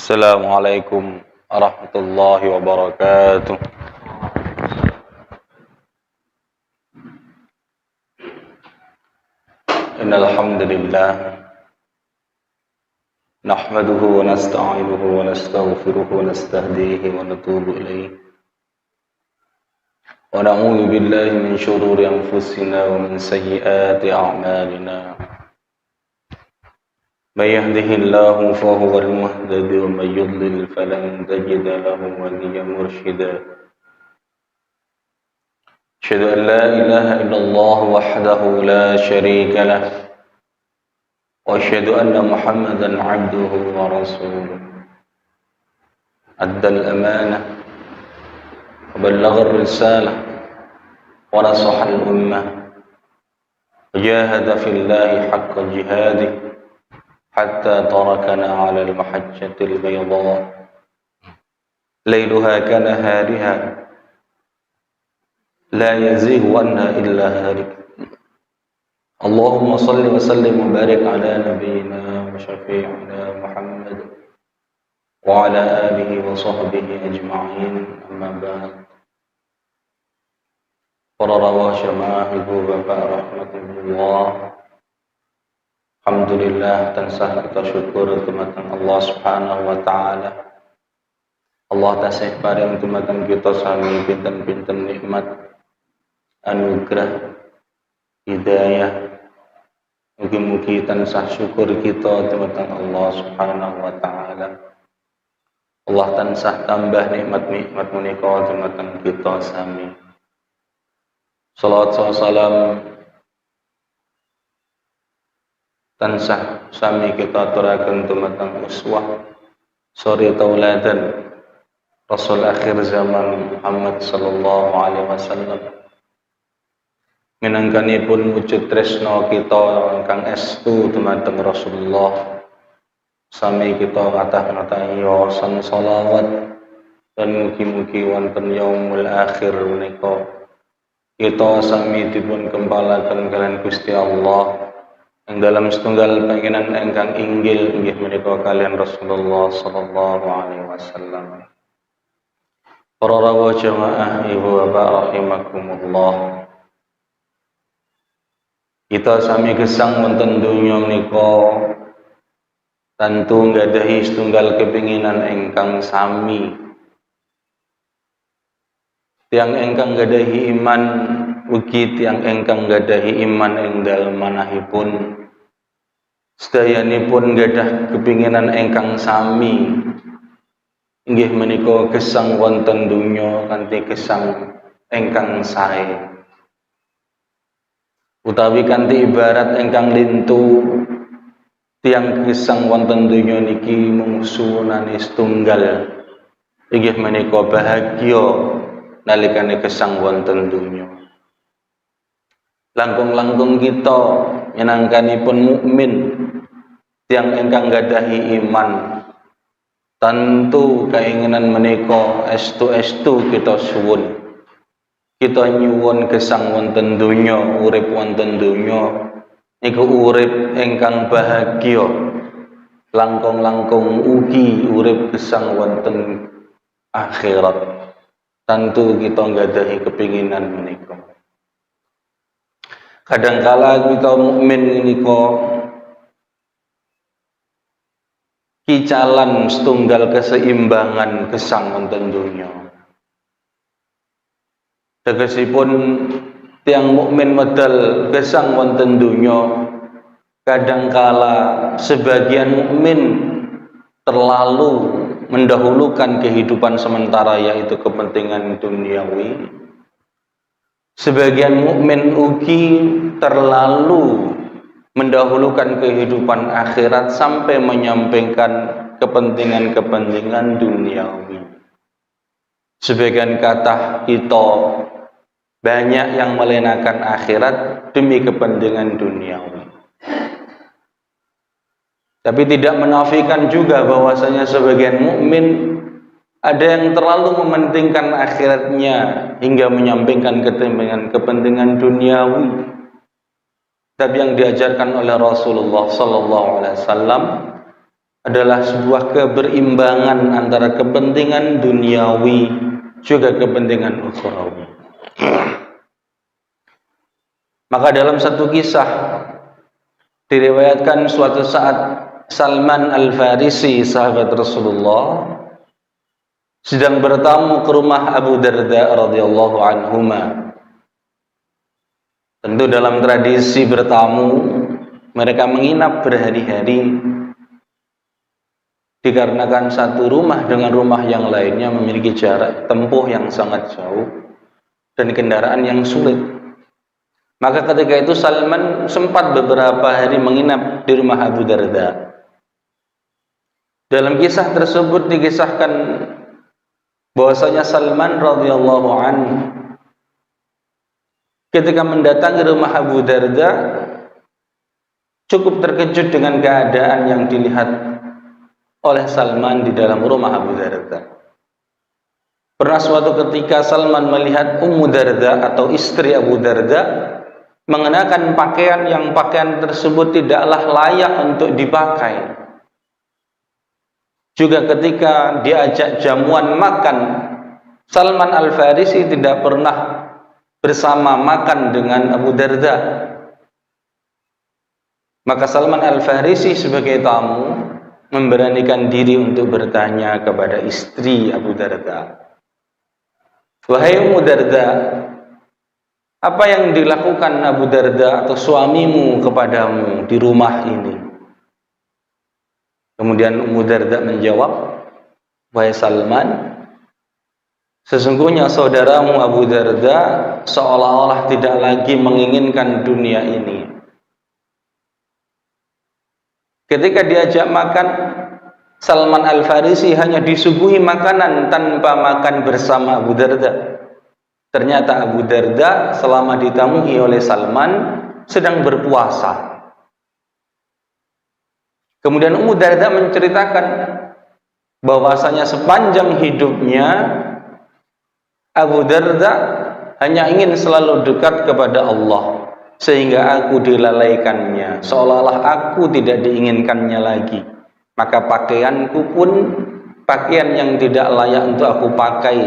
Assalamualaikum warahmatullahi wabarakatuh. Innal hamdalillah nahmaduhu wa nasta'inuhu wa nastaghfiruhu wa nastahdihi wa natubu ilayh. Wa na'udzu billahi min shururi anfusina wa min sayyiati a'malina. من يهده الله فهو المهتد ومن يضلل فلن تجد له وليا مرشدا أشهد أن لا إله إلا الله وحده لا شريك له وأشهد أن محمدا عبده ورسوله أدى الأمانة وبلغ الرسالة ونصح الأمة وجاهد في الله حق جهاده حتى تركنا على المحجة البيضاء ليلها كنهارها لا يزيغ عنها إلا هالك. اللهم صل وسلم وبارك على نبينا وشفيعنا محمد وعلى آله وصحبه أجمعين. أما بعد. Para rawah jamaah ibu bapak rahmatullah, alhamdulillah tansah kita syukur dumateng Allah Subhanahu wa taala. Allah tasih paring dumateng kita sami pinten-pinten nikmat, anugerah, hidayah. Mugi-mugi tansah syukur kita dumateng Allah Subhanahu wa taala. Allah tansah tambah nikmat-nikmat menika dumateng kita sami. Shalawat salam tansah sami kita aturaken dumateng uswah suri tauladan Rasul akhir zaman Muhammad sallallahu alaihi wasallam. Minangkanipun wujud tresna kita ingkang estu dumateng Rasulullah, sami kita kathah-kathah yaosan shalawat dan mugi-mugi wonten yaumul akhir menika kita sami dipun gembalaken kalian Gusti Allah yang dalam setunggal pangenan ingkang inggil inggih menika kalian Rasulullah sallallahu alaihi wasallam. Para rawuh jamaah ibu bapak rahimakumullah, kita sami gesang wonten donya menika tentu nggadahi setunggal kepinginan ingkang sami. Tiang ingkang gadahi iman ugi tiang ingkang gadahi iman ing dalem manahipun sedayanipun gadah kepinginan ingkang sami inggih menika gesang wonten donya kanthi gesang ingkang sae utawi kanthi ibarat ingkang lintu. Tiang gesang wonten donya niki mung suwunane setunggal inggih menika bahagia nalikane gesang wonten donya. Langkung-langkung kita minangkanipun mukmin, tiang ingkang gadahi iman, tentu keinginan menika estu-estu kita suwun. Kita nyuwun gesang wonten donya, urip wonten donya niku urip ingkang bahagia. Langkung-langkung ugi urip gesang wonten akhirat. Tentu kita nggadahi kepinginan menika. Kadangkala kita mukmin menika kicalan setunggal keseimbangan gesang wonten donya. Tegesipun tiang mukmin medal gesang wonten donya, kadangkala sebagian mukmin terlalu mendahulukan kehidupan sementara yaitu kepentingan duniawi. Sebagian mukmin ugi terlalu mendahulukan kehidupan akhirat sampai menyampaikan kepentingan-kepentingan duniawi. Sebagian kata kita banyak yang melenakan akhirat demi kepentingan duniawi. Tapi tidak menafikan juga bahwasanya sebagian mukmin ada yang terlalu mementingkan akhiratnya hingga menyampingkan kepentingan duniawi. Tapi yang diajarkan oleh Rasulullah sallallahu alaihi wasallam adalah sebuah keberimbangan antara kepentingan duniawi juga kepentingan ukhrawi. Maka dalam satu kisah diriwayatkan suatu saat Salman Al-Farisi, sahabat Rasulullah, sedang bertamu ke rumah Abu Darda radhiyallahu anhuma. Tentu dalam tradisi bertamu, mereka menginap berhari-hari dikarenakan satu rumah dengan rumah yang lainnya memiliki jarak tempuh yang sangat jauh dan kendaraan yang sulit. Maka ketika itu Salman sempat beberapa hari menginap di rumah Abu Darda. Dalam kisah tersebut dikisahkan bahwasanya Salman radhiyallahu anhu ketika mendatangi rumah Abu Darda cukup terkejut dengan keadaan yang dilihat oleh Salman di dalam rumah Abu Darda. Pernah suatu ketika Salman melihat Ummu Darda atau istri Abu Darda mengenakan pakaian yang pakaian tersebut tidaklah layak untuk dipakai. Juga ketika diajak jamuan makan, Salman Al-Farisi tidak pernah bersama makan dengan Abu Darda. Maka Salman Al-Farisi sebagai tamu memberanikan diri untuk bertanya kepada istri Abu Darda, "Wahai Ummu Darda, apa yang dilakukan Abu Darda atau suamimu kepadamu di rumah ini?" Kemudian Ummu Darda menjawab, "Wahai Salman, sesungguhnya saudaramu Abu Darda seolah-olah tidak lagi menginginkan dunia ini. Ketika diajak makan, Salman Al-Farisi hanya disuguhi makanan tanpa makan bersama Abu Darda. Ternyata Abu Darda selama ditamui oleh Salman sedang berpuasa." Kemudian Ummu Darda menceritakan bahwasanya sepanjang hidupnya Abu Darda hanya ingin selalu dekat kepada Allah, sehingga aku dilalaikannya, seolah-olah aku tidak diinginkannya lagi. Maka pakaianku pun pakaian yang tidak layak untuk aku pakai,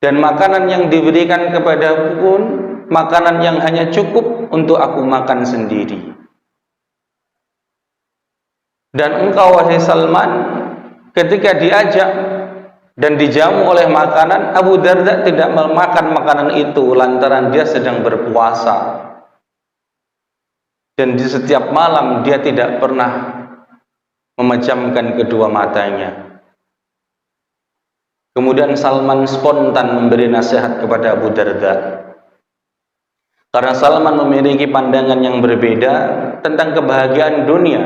dan makanan yang diberikan kepadaku pun makanan yang hanya cukup untuk aku makan sendiri. Dan engkau wahai Salman, ketika diajak dan dijamu oleh makanan, Abu Darda tidak memakan makanan itu lantaran dia sedang berpuasa. Dan di setiap malam dia tidak pernah memejamkan kedua matanya. Kemudian Salman spontan memberi nasihat kepada Abu Darda. Karena Salman memiliki pandangan yang berbeda tentang kebahagiaan dunia.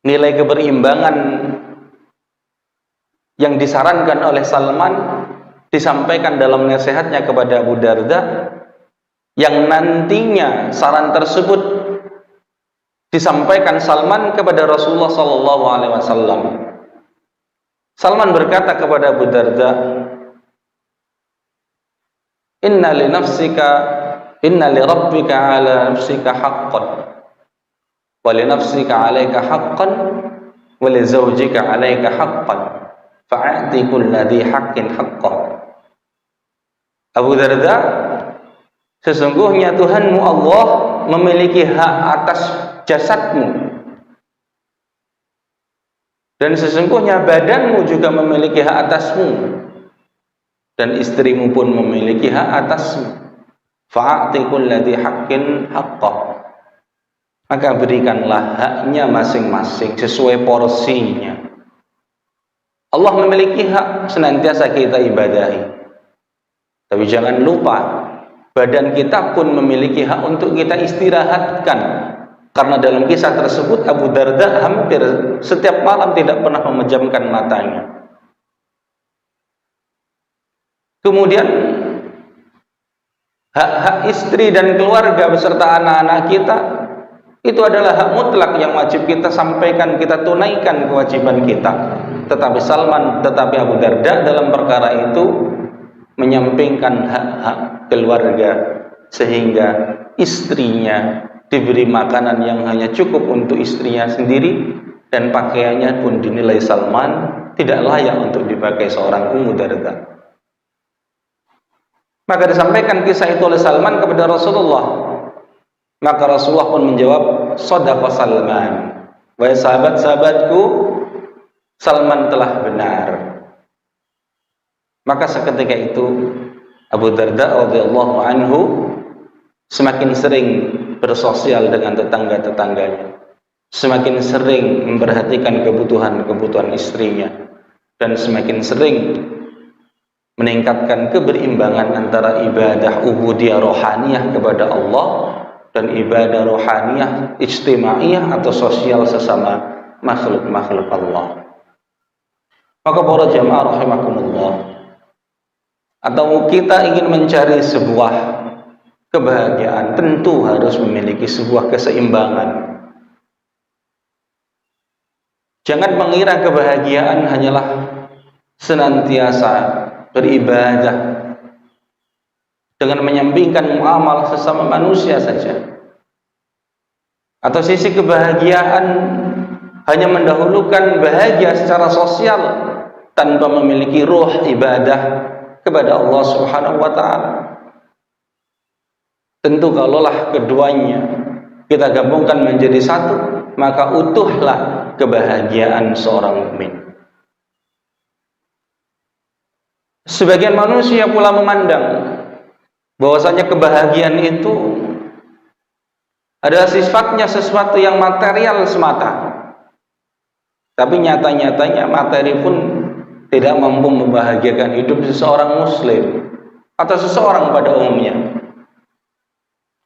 Nilai keberimbangan yang disarankan oleh Salman disampaikan dalam nasihatnya kepada Abu Darda, yang nantinya saran tersebut disampaikan Salman kepada Rasulullah SAW. Salman berkata kepada Abu Darda, "Inna li rabbika ala nafsika haqqan, wa li nafsika alaika haqqan, wa li zawjika alaika haqqan, fa'ati kulladhi haqqin haqqah." Abu Darda, sesungguhnya Tuhanmu Allah memiliki hak atas jasadmu, dan sesungguhnya badanmu juga memiliki hak atasmu, dan istrimu pun memiliki hak atasmu. Fa'ati kulladhi haqqin haqqah, maka berikanlah haknya masing-masing sesuai porsinya. Allah memiliki hak senantiasa kita ibadahi, tapi jangan lupa badan kita pun memiliki hak untuk kita istirahatkan. Karena dalam kisah tersebut Abu Darda hampir setiap malam tidak pernah memejamkan matanya. Kemudian hak-hak istri dan keluarga beserta anak-anak kita itu adalah hak mutlak yang wajib kita sampaikan, kita tunaikan kewajiban kita. Tetapi Abu Darda dalam perkara itu menyampingkan hak-hak keluarga, sehingga istrinya diberi makanan yang hanya cukup untuk istrinya sendiri, dan pakaiannya pun dinilai Salman tidak layak untuk dipakai seorang Ummu Darda. Maka disampaikan kisah itu oleh Salman kepada Rasulullah. Maka Rasulullah pun menjawab, "Shadaqa Salman." Wahai sahabat-sahabatku, Salman telah benar. Maka seketika itu Abu Darda radhiyallahu anhu semakin sering bersosial dengan tetangga-tetangganya, semakin sering memperhatikan kebutuhan-kebutuhan istrinya, dan semakin sering meningkatkan keberimbangan antara ibadah ubudiyah rohaniyah kepada Allah dan ibadah rohaniyah ijtimaiyah atau sosial sesama makhluk-makhluk Allah. Maka para jamaah rahimakumullah, atau kita ingin mencari sebuah kebahagiaan, tentu harus memiliki sebuah keseimbangan. Jangan mengira kebahagiaan hanyalah senantiasa beribadah dengan menyampingkan muamalah sesama manusia saja. Atau sisi kebahagiaan hanya mendahulukan bahagia secara sosial tanpa memiliki ruh ibadah kepada Allah Subhanahu wa taala. Tentu kalaulah keduanya kita gabungkan menjadi satu, maka utuhlah kebahagiaan seorang mukmin. Sebagian manusia pula memandang bahwasanya kebahagiaan itu adalah sifatnya sesuatu yang material semata. Tapi nyata-nyatanya materi pun tidak mampu membahagiakan hidup seseorang muslim atau seseorang pada umumnya.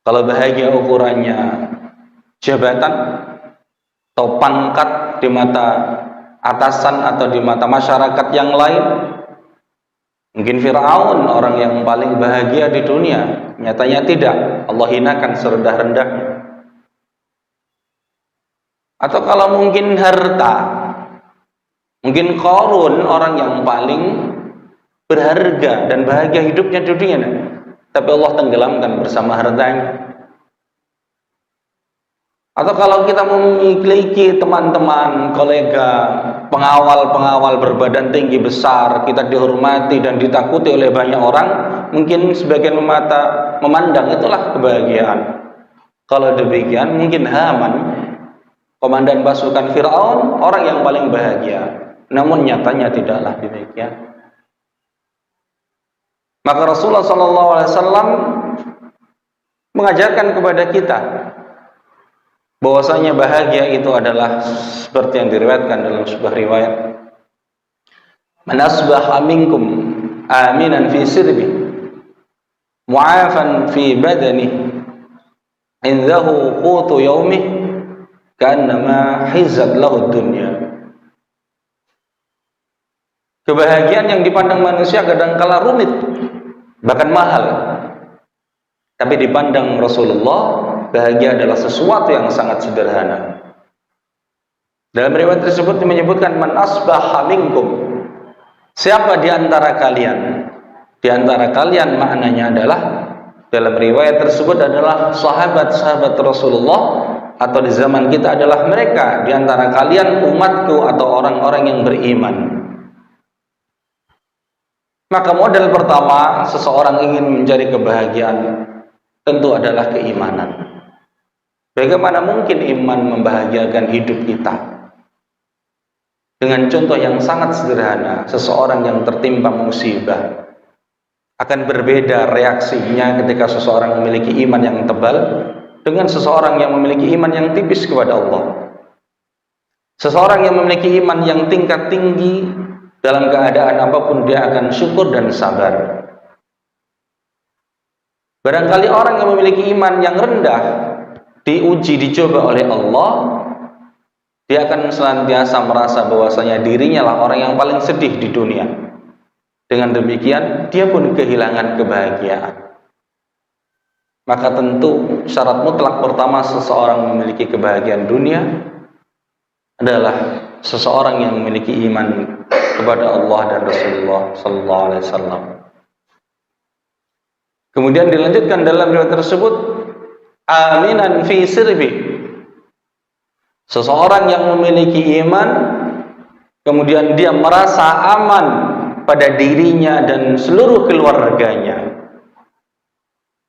Kalau bahagia ukurannya jabatan atau pangkat di mata atasan atau di mata masyarakat yang lain, mungkin Fir'aun orang yang paling bahagia di dunia, nyatanya tidak, Allah hinakan serendah-rendahnya. Atau kalau mungkin harta, mungkin Qarun orang yang paling berharga dan bahagia hidupnya di dunia, tapi Allah tenggelamkan bersama hartanya. Atau kalau kita memiliki teman-teman, kolega, pengawal-pengawal berbadan tinggi besar, kita dihormati dan ditakuti oleh banyak orang, mungkin sebagian mata memandang itulah kebahagiaan. Kalau demikian, mungkin Haman, komandan pasukan Fir'aun, orang yang paling bahagia. Namun nyatanya tidaklah demikian. Maka Rasulullah SAW mengajarkan kepada kita bahwasanya bahagia itu adalah seperti yang diriwayatkan dalam sebuah riwayat, man asbaha minkum aminan fi sirbi mu'afan fi badani indahu qutu yaumih ka'annama hizat lahu dunya. Kebahagiaan yang dipandang manusia kadangkala rumit, bahkan mahal. Tapi dipandang Rasulullah, bahagia adalah sesuatu yang sangat sederhana. Dalam riwayat tersebut menyebutkan man asbaha minkum, siapa di antara kalian? Di antara kalian maknanya adalah, dalam riwayat tersebut adalah sahabat-sahabat Rasulullah, atau di zaman kita adalah mereka di antara kalian umatku atau orang-orang yang beriman. Maka model pertama seseorang ingin mencari kebahagiaan tentu adalah keimanan. Bagaimana mungkin iman membahagiakan hidup kita? Dengan contoh yang sangat sederhana, seseorang yang tertimpa musibah akan berbeda reaksinya ketika seseorang memiliki iman yang tebal dengan seseorang yang memiliki iman yang tipis kepada Allah. Seseorang yang memiliki iman yang tingkat tinggi, dalam keadaan apapun dia akan syukur dan sabar. Barangkali orang yang memiliki iman yang rendah, diuji, dicoba oleh Allah, dia akan senantiasa merasa bahwasanya dirinya lah orang yang paling sedih di dunia. Dengan demikian, dia pun kehilangan kebahagiaan. Maka tentu syarat mutlak pertama seseorang memiliki kebahagiaan dunia adalah seseorang yang memiliki iman kepada Allah dan Rasulullah sallallahu alaihi wasallam. Kemudian dilanjutkan dalam riwayat tersebut, aminan fi sirbi. Seseorang yang memiliki iman kemudian dia merasa aman pada dirinya dan seluruh keluarganya.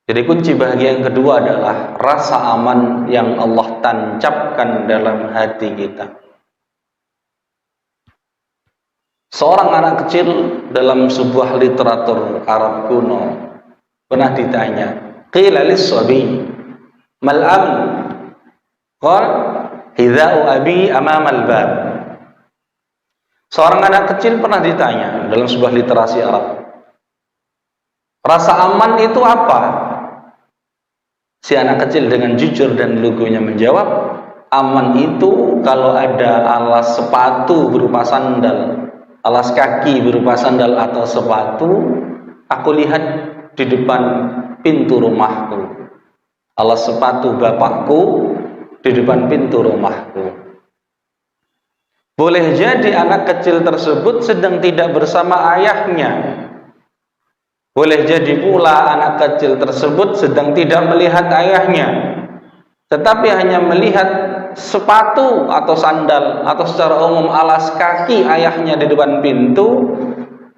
Jadi kunci bahagia yang kedua adalah rasa aman yang Allah tancapkan dalam hati kita. Seorang anak kecil dalam sebuah literatur Arab kuno pernah ditanya, qila lis-sabi mal amn? Qala hidha'u abi amama al-bab. Seorang anak kecil pernah ditanya dalam sebuah literasi Arab, rasa aman itu apa? Si anak kecil dengan jujur dan lugunya menjawab, aman itu kalau ada alas sepatu berupa sandal, alas kaki berupa sandal atau sepatu, aku lihat di depan pintu rumahku. Alas sepatu bapakku di depan pintu rumahku. Boleh jadi anak kecil tersebut sedang tidak bersama ayahnya. Boleh jadi pula anak kecil tersebut sedang tidak melihat ayahnya, tetapi hanya melihat sepatu atau sandal atau secara umum alas kaki ayahnya di depan pintu.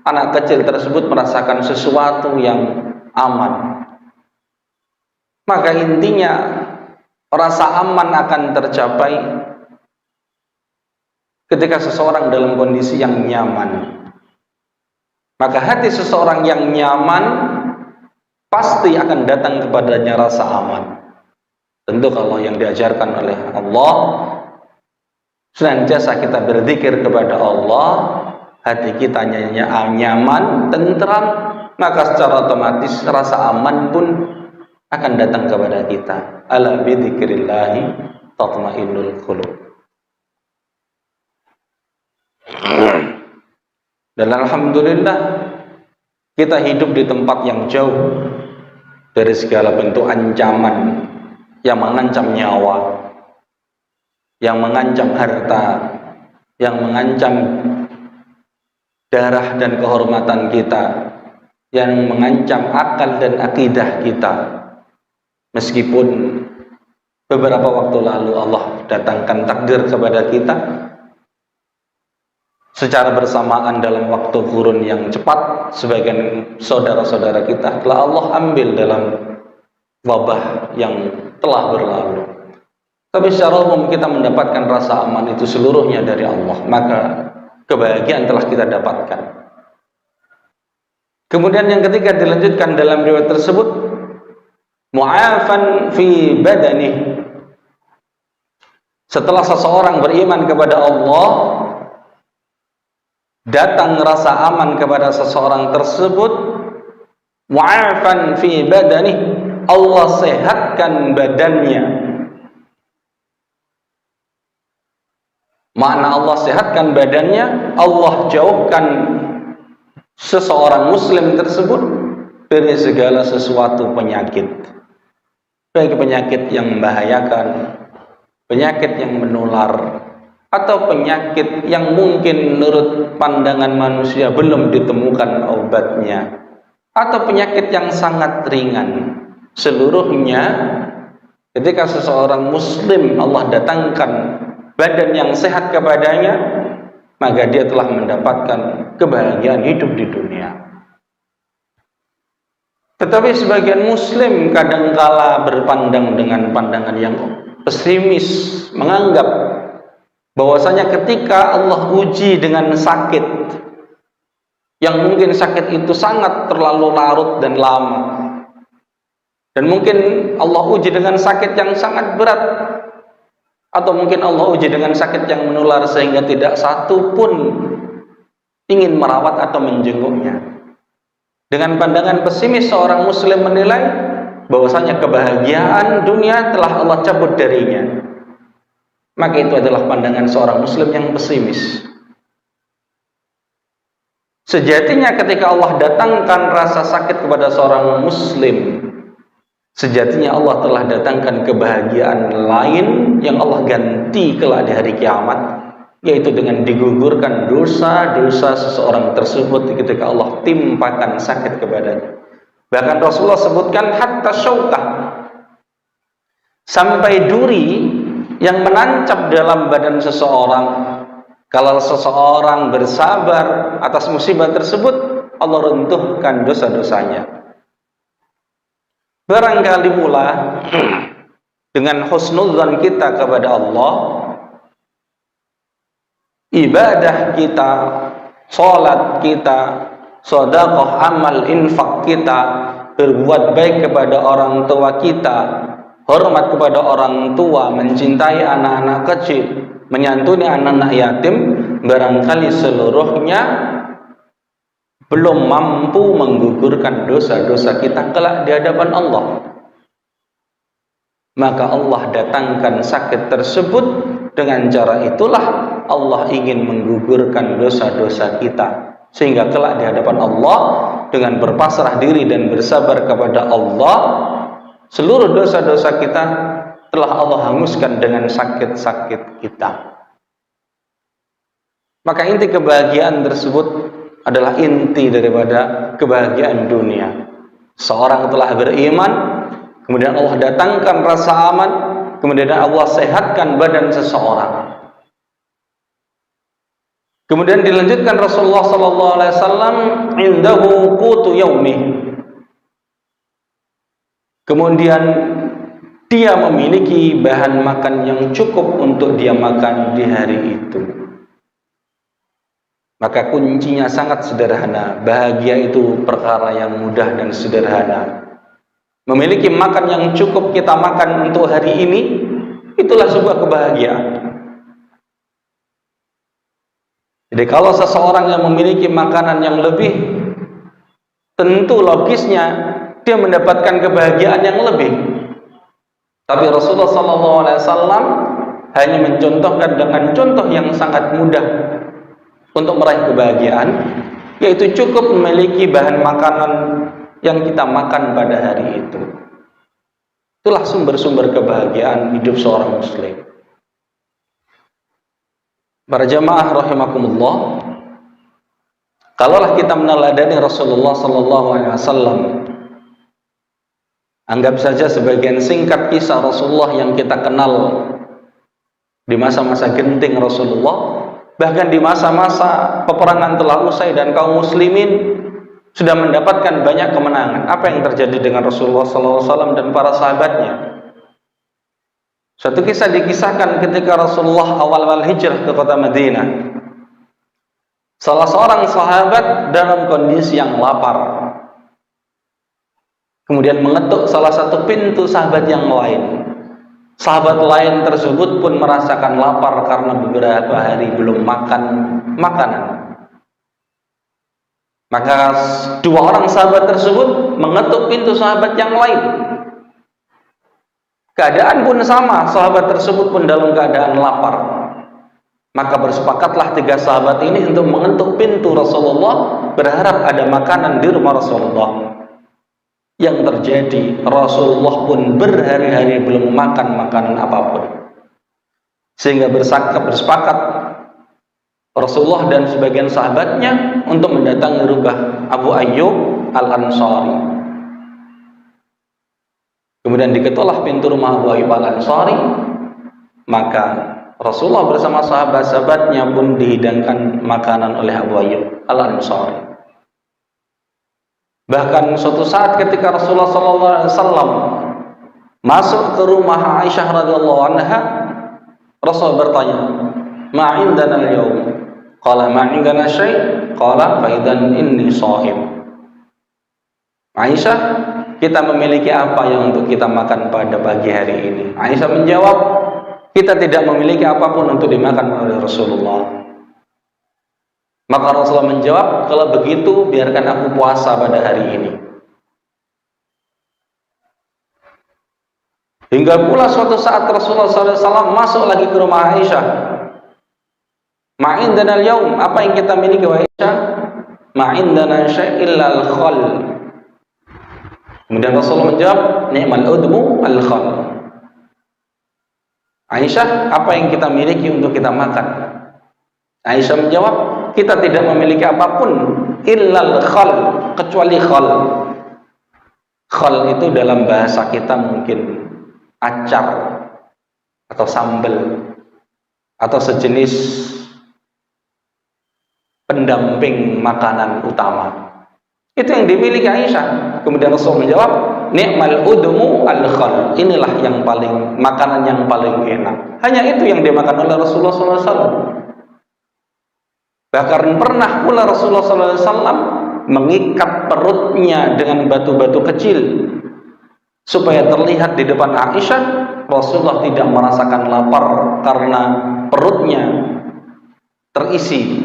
Anak kecil tersebut merasakan sesuatu yang aman. Maka intinya rasa aman akan tercapai ketika seseorang dalam kondisi yang nyaman. Maka hati seseorang yang nyaman pasti akan datang kepadanya rasa aman. Tentu kalau yang diajarkan oleh Allah, senantiasa kita berzikir kepada Allah, hati kita nyaman, tentram, maka secara otomatis rasa aman pun akan datang kepada kita. Ala bidzikrillahi tatmainnul qulub. Dan alhamdulillah kita hidup di tempat yang jauh dari segala bentuk ancaman yang mengancam nyawa, yang mengancam harta, yang mengancam darah dan kehormatan kita, yang mengancam akal dan akidah kita. Meskipun beberapa waktu lalu Allah datangkan takdir kepada kita secara bersamaan dalam waktu kurun yang cepat, sebagian saudara-saudara kita telah Allah ambil dalam wabah yang telah berlalu. Tapi secara umum kita mendapatkan rasa aman itu seluruhnya dari Allah, maka kebahagiaan telah kita dapatkan. Kemudian yang ketiga dilanjutkan dalam riwayat tersebut, mu'afan fi badani. Setelah seseorang beriman kepada Allah, datang rasa aman kepada seseorang tersebut, mu'afan fi badani, Allah sehatkan badannya. Makna Allah sehatkan badannya, Allah jauhkan seseorang muslim tersebut dari segala sesuatu penyakit, baik penyakit yang membahayakan, penyakit yang menular, atau penyakit yang mungkin menurut pandangan manusia belum ditemukan obatnya, atau penyakit yang sangat ringan. Seluruhnya ketika seseorang muslim Allah datangkan badan yang sehat kepadanya, maka dia telah mendapatkan kebahagiaan hidup di dunia. Tetapi sebagian muslim kadangkala berpandang dengan pandangan yang pesimis, menganggap bahwasanya ketika Allah uji dengan sakit yang mungkin sakit itu sangat terlalu larut dan lama, dan mungkin Allah uji dengan sakit yang sangat berat, atau mungkin Allah uji dengan sakit yang menular sehingga tidak satu pun ingin merawat atau menjenguknya. Dengan pandangan pesimis, seorang muslim menilai bahwasanya kebahagiaan dunia telah Allah cabut darinya. Maka itu adalah pandangan seorang muslim yang pesimis. Sejatinya ketika Allah datangkan rasa sakit kepada seorang muslim, sejatinya Allah telah datangkan kebahagiaan lain yang Allah ganti kelak di hari kiamat, yaitu dengan digugurkan dosa-dosa seseorang tersebut ketika Allah timpakan sakit kepadanya. Bahkan Rasulullah sebutkan hatta syaukah, sampai duri yang menancap dalam badan seseorang. Kalau seseorang bersabar atas musibah tersebut, Allah runtuhkan dosa-dosanya. Barangkali pula dengan husnudzan kita kepada Allah, ibadah kita, sholat kita, sedekah, amal, infak kita, berbuat baik kepada orang tua kita, hormat kepada orang tua, mencintai anak-anak kecil, menyantuni anak-anak yatim, barangkali seluruhnya belum mampu menggugurkan dosa-dosa kita kelak di hadapan Allah. Maka Allah datangkan sakit tersebut. Dengan cara itulah Allah ingin menggugurkan dosa-dosa kita, sehingga kelak di hadapan Allah dengan berpasrah diri dan bersabar kepada Allah, seluruh dosa-dosa kita telah Allah hanguskan dengan sakit-sakit kita. Maka inti kebahagiaan tersebut adalah inti daripada kebahagiaan dunia. Seorang telah beriman, kemudian Allah datangkan rasa aman, kemudian Allah sehatkan badan seseorang. Kemudian dilanjutkan Rasulullah SAW, indahu qutu yaumih. Kemudian dia memiliki bahan makan yang cukup untuk dia makan di hari itu. Maka kuncinya sangat sederhana. Bahagia itu perkara yang mudah dan sederhana. Memiliki makan yang cukup kita makan untuk hari ini, itulah sebuah kebahagiaan. Jadi kalau seseorang yang memiliki makanan yang lebih, tentu logisnya dia mendapatkan kebahagiaan yang lebih. Tapi Rasulullah SAW hanya mencontohkan dengan contoh yang sangat mudah untuk meraih kebahagiaan, yaitu cukup memiliki bahan makanan yang kita makan pada hari itu. Itulah sumber-sumber kebahagiaan hidup seorang muslim. Para jamaah rahimakumullah, kalaulah kita meneladani Rasulullah SAW, anggap saja sebagian singkat kisah Rasulullah yang kita kenal di masa-masa genting Rasulullah, bahkan di masa-masa peperangan telah usai dan kaum muslimin sudah mendapatkan banyak kemenangan. Apa yang terjadi dengan Rasulullah SAW dan para sahabatnya? Suatu kisah dikisahkan ketika Rasulullah awal-awal hijrah ke kota Madinah. Salah seorang sahabat dalam kondisi yang lapar, kemudian mengetuk salah satu pintu sahabat yang lain. Sahabat lain tersebut pun merasakan lapar karena beberapa hari belum makan makanan. Maka dua orang sahabat tersebut mengetuk pintu sahabat yang lain. Keadaan pun sama, sahabat tersebut pun dalam keadaan lapar. Maka bersepakatlah tiga sahabat ini untuk mengetuk pintu Rasulullah, berharap ada makanan di rumah Rasulullah. Yang terjadi, Rasulullah pun berhari-hari belum makan makanan apapun. Sehingga bersepakat Rasulullah dan sebagian sahabatnya untuk mendatangi rumah Abu Ayyub Al-Ansari. Kemudian diketoklah pintu rumah Abu Ayyub Al-Ansari, maka Rasulullah bersama sahabat-sahabatnya pun dihidangkan makanan oleh Abu Ayyub Al-Ansari. Bahkan suatu saat ketika Rasulullah SAW masuk ke rumah Aisyah radhiyallahu anha, Rasul bertanya, "Ma indana al-yawm?" Qala ma indana syai', qala fa idzan inni shahim. Aisyah, kita memiliki apa yang untuk kita makan pada pagi hari ini? Aisyah menjawab, kita tidak memiliki apapun untuk dimakan oleh Rasulullah. Maka Rasulullah menjawab, kalau begitu biarkan aku puasa pada hari ini. Hingga pula suatu saat Rasulullah SAW masuk lagi ke rumah Aisyah. Ma'indana al-yawm, apa yang kita miliki wahai Aisyah? Ma'indana syai'illa al-khal. Kemudian Rasulullah menjawab, ni'mal udmu al-khal. Aisyah, apa yang kita miliki untuk kita makan? Aisyah menjawab, kita tidak memiliki apapun illal khal, kecuali khal. Khal itu dalam bahasa kita mungkin acar atau sambal atau sejenis pendamping makanan utama. Itu yang dimiliki Aisyah. Kemudian Rasul menjawab, ni'mal udmu al-khal. Inilah yang paling, makanan yang paling enak. Hanya itu yang dimakan oleh Rasulullah SAW. Bahkan pernah pula Rasulullah SAW mengikat perutnya dengan batu-batu kecil supaya terlihat di depan Aisyah. Rasulullah tidak merasakan lapar karena perutnya terisi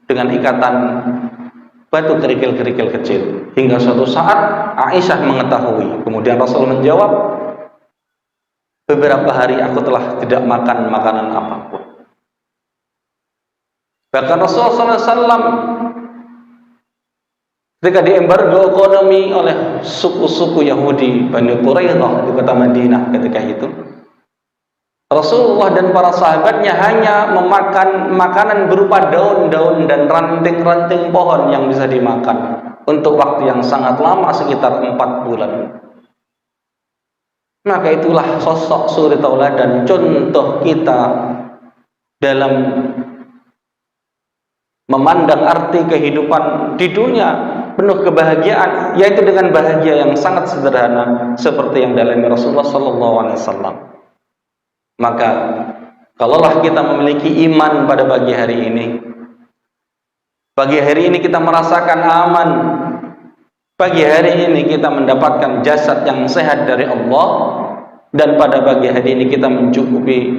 dengan ikatan batu kerikil-kerikil kecil. Hingga suatu saat Aisyah mengetahui. Kemudian Rasul menjawab, beberapa hari aku telah tidak makan makanan apapun. Bahkan Rasulullah SAW ketika diembargo ekonomi oleh suku-suku Yahudi Bani Quraidah di kota Madinah ketika itu, Rasulullah dan para sahabatnya hanya memakan makanan berupa daun-daun dan ranting-ranting pohon yang bisa dimakan untuk waktu yang sangat lama, sekitar 4 bulan. Maka itulah sosok suri tauladan, contoh kita dalam memandang arti kehidupan di dunia penuh kebahagiaan, yaitu dengan bahagia yang sangat sederhana seperti yang dialami Rasulullah SAW. Maka kalaulah kita memiliki iman pada pagi hari ini kita merasakan aman, pagi hari ini kita mendapatkan jasad yang sehat dari Allah, dan pada pagi hari ini kita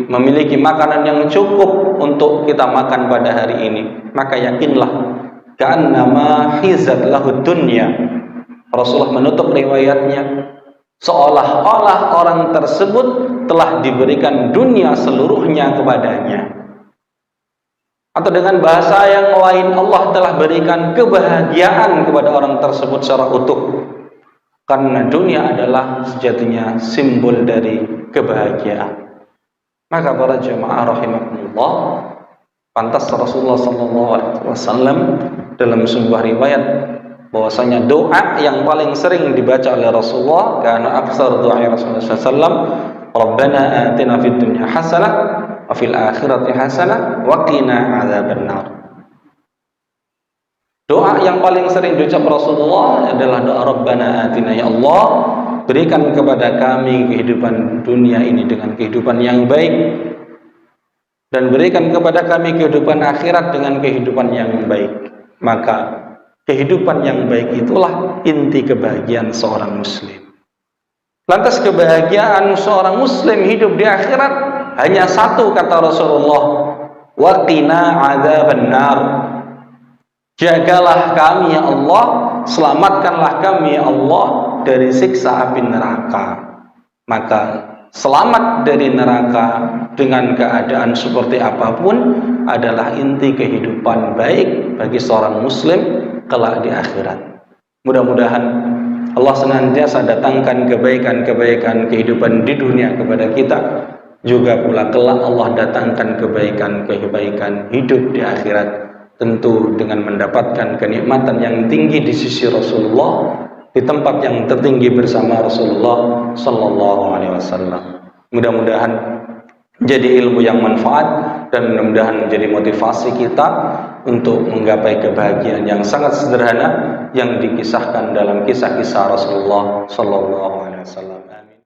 memiliki makanan yang cukup untuk kita makan pada hari ini, maka yakinlah ka'annama hizat lahu dunya. Rasulullah menutup riwayatnya, seolah-olah orang tersebut telah diberikan dunia seluruhnya kepadanya. Atau dengan bahasa yang lain, Allah telah berikan kebahagiaan kepada orang tersebut secara utuh. Karena dunia adalah sejatinya simbol dari kebahagiaan. Maka para jemaah rahimakumullah, pantas Rasulullah SAW dalam sebuah riwayat bahwasanya doa yang paling sering dibaca oleh Rasulullah, karena aksar doa Rasulullah SAW, Rabbana atina fid dunya hasanah wa fil akhirati hasanah wa qina adzabannar. Doa yang paling sering diucap Rasulullah adalah doa Rabbana atina, ya Allah, berikan kepada kami kehidupan dunia ini dengan kehidupan yang baik, dan berikan kepada kami kehidupan akhirat dengan kehidupan yang baik. Maka kehidupan yang baik itulah inti kebahagiaan seorang muslim. Lantas kebahagiaan seorang muslim hidup di akhirat hanya satu, kata Rasulullah, wa qina adzabannar. Jagalah kami ya Allah, selamatkanlah kami ya Allah dari siksa api neraka. Maka selamat dari neraka dengan keadaan seperti apapun adalah inti kehidupan baik bagi seorang muslim kelak di akhirat. Mudah-mudahan Allah senantiasa datangkan kebaikan-kebaikan kehidupan di dunia kepada kita, juga pula kelak Allah datangkan kebaikan-kebaikan hidup di akhirat, tentu dengan mendapatkan kenikmatan yang tinggi di sisi Rasulullah, di tempat yang tertinggi bersama Rasulullah sallallahu alaihi wasallam. Mudah-mudahan jadi ilmu yang manfaat, dan mudah-mudahan menjadi motivasi kita untuk menggapai kebahagiaan yang sangat sederhana yang dikisahkan dalam kisah-kisah Rasulullah sallallahu alaihi wasallam. Amin.